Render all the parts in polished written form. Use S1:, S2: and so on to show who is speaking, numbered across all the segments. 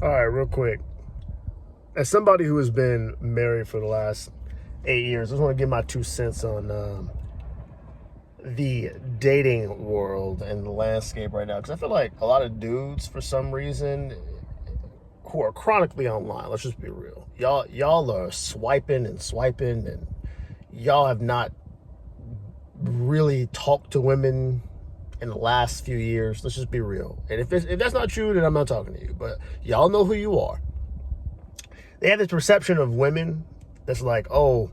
S1: All right, real quick. As somebody who has been married for the last 8 years, I just want to give my 2 cents on the dating world and the landscape right now. Because I feel like a lot of dudes, for some reason, who are chronically online, let's just be real. Y'all are swiping, and y'all have not really talked to women in the last few years. Let's just be real. And if that's not true, then I'm not talking to you. But y'all know who you are. They have this perception of women that's like, oh,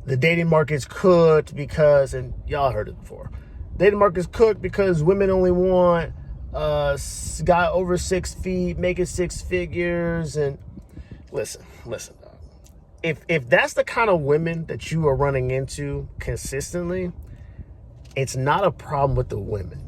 S1: the dating market's cooked because, and y'all heard it before, dating market's cooked because women only want a guy over 6 feet, making 6 figures. And listen, dog. If that's the kind of women that you are running into consistently, it's not a problem with the women.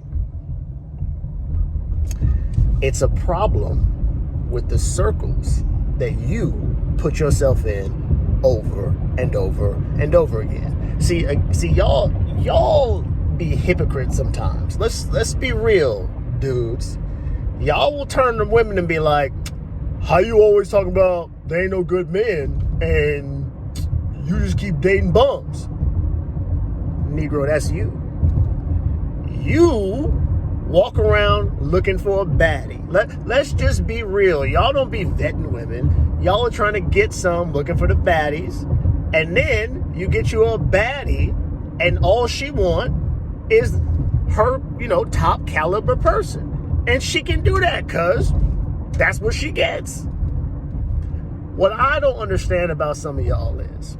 S1: It's a problem with the circles that you put yourself in over and over and over again. See, y'all be hypocrites sometimes. Let's be real, dudes. Y'all will turn to women and be like, how you always talking about they ain't no good men and you just keep dating bums? Negro, that's you. You walk around looking for a baddie. Let's just be real. Y'all don't be vetting women. Y'all are trying to get some, looking for the baddies. And then you get you a baddie, and all she want is her, top caliber person. And she can do that because that's what she gets. What I don't understand about some of y'all is,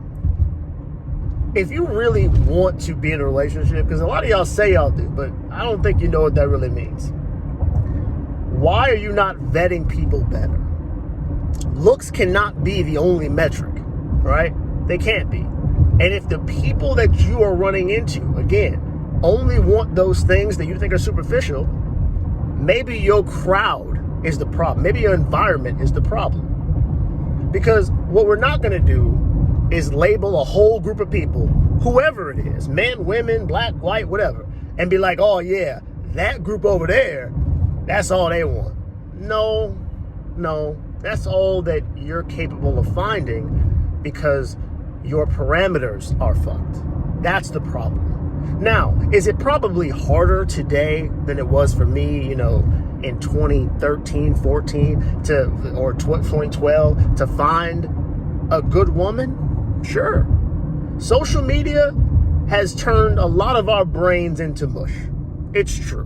S1: if you really want to be in a relationship, because a lot of y'all say y'all do, but I don't think you know what that really means. Why are you not vetting people better? Looks cannot be the only metric, right? They can't be. And if the people that you are running into, again, only want those things that you think are superficial, maybe your crowd is the problem. Maybe your environment is the problem. Because what we're not going to do is label a whole group of people, whoever it is, men, women, black, white, whatever, and be like, oh yeah, that group over there, that's all they want. No, that's all that you're capable of finding because your parameters are fucked. That's the problem. Now, is it probably harder today than it was for me, in 2013, 14 or 2012 to find a good woman? Sure. Social media has turned a lot of our brains into mush. It's true.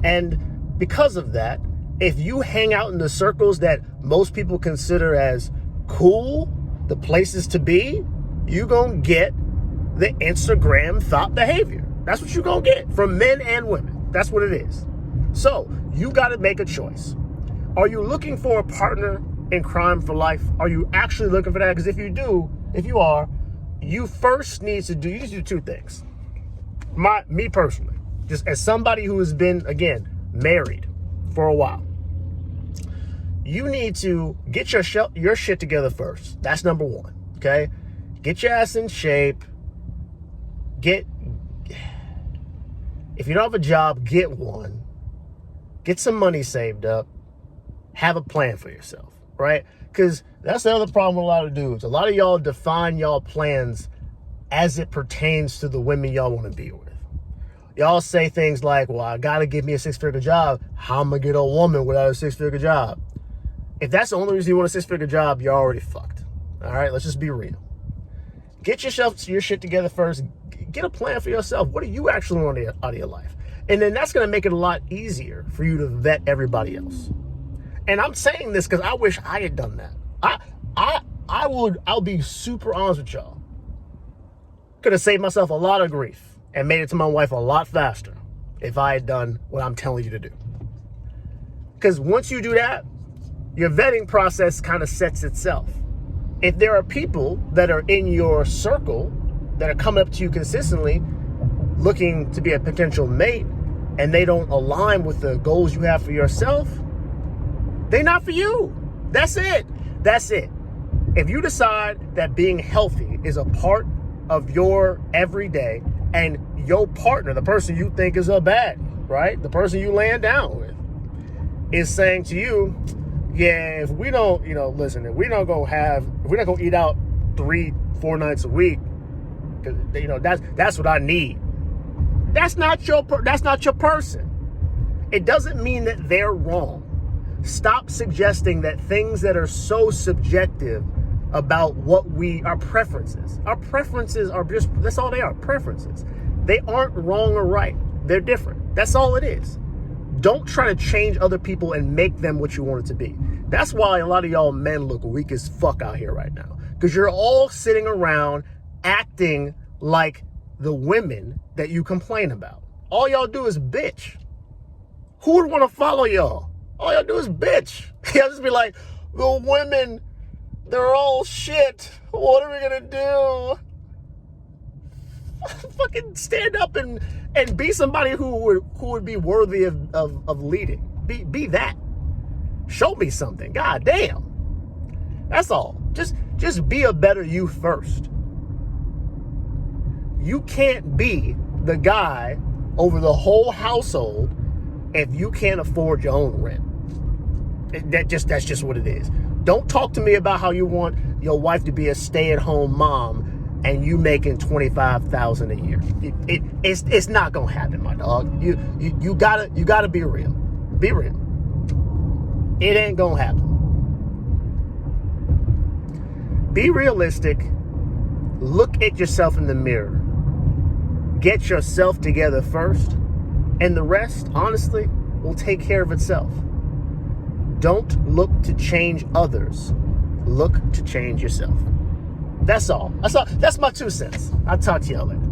S1: And because of that, if you hang out in the circles that most people consider as cool, the places to be, you're going to get the Instagram thought behavior. That's what you're going to get from men and women. That's what it is. So you got to make a choice. Are you looking for a partner in crime for life? Are you actually looking for that? Because if you are, you first need to do two things. Me personally, just as somebody who has been, again, married for a while, you need to get your shit together first. That's number one, okay? Get your ass in shape. If you don't have a job, get one. Get some money saved up. Have a plan for yourself, right? Because that's the other problem with a lot of dudes. A lot of y'all define y'all plans as it pertains to the women y'all want to be with. Y'all say things like, well, I got to give me a 6-figure job. How am I going to get a woman without a 6-figure job? If that's the only reason you want a 6-figure job, you're already fucked. All right, let's just be real. Get your shit together first. Get a plan for yourself. What do you actually want out of your life? And then that's going to make it a lot easier for you to vet everybody else. And I'm saying this because I wish I had done that. I'll be super honest with y'all. Could have saved myself a lot of grief and made it to my wife a lot faster if I had done what I'm telling you to do. Because once you do that, your vetting process kind of sets itself. If there are people that are in your circle that are coming up to you consistently looking to be a potential mate and they don't align with the goals you have for yourself, they're not for you. That's it. If you decide that being healthy is a part of your everyday and your partner, the person you think is a bad, right? The person you laying down with is saying to you, yeah, if we don't, listen, if we're not gonna eat out 3-4 nights a week, because that's what I need. That's not your person. It doesn't mean that they're wrong. Stop suggesting that things that are so subjective about our preferences. Our preferences are that's all they are, preferences. They aren't wrong or right. They're different. That's all it is. Don't try to change other people and make them what you want it to be. That's why a lot of y'all men look weak as fuck out here right now. Because you're all sitting around acting like the women that you complain about. All y'all do is bitch. Who would want to follow y'all? All y'all do is bitch. Y'all just be like, the women, they're all shit. What are we gonna do? Fucking stand up and be somebody who would be worthy of leading. Be that. Show me something. God damn. That's all. Just be a better you first. You can't be the guy over the whole household if you can't afford your own rent. That's just what it is. Don't talk to me about how you want your wife to be a stay-at-home mom and you making $25,000 a year. It's not gonna happen, my dog. You gotta be real. Be real. It ain't gonna happen. Be realistic. Look at yourself in the mirror. Get yourself together first, and the rest, honestly, will take care of itself. Don't look to change others. Look to change yourself. That's all. That's my 2 cents. I'll talk to y'all later.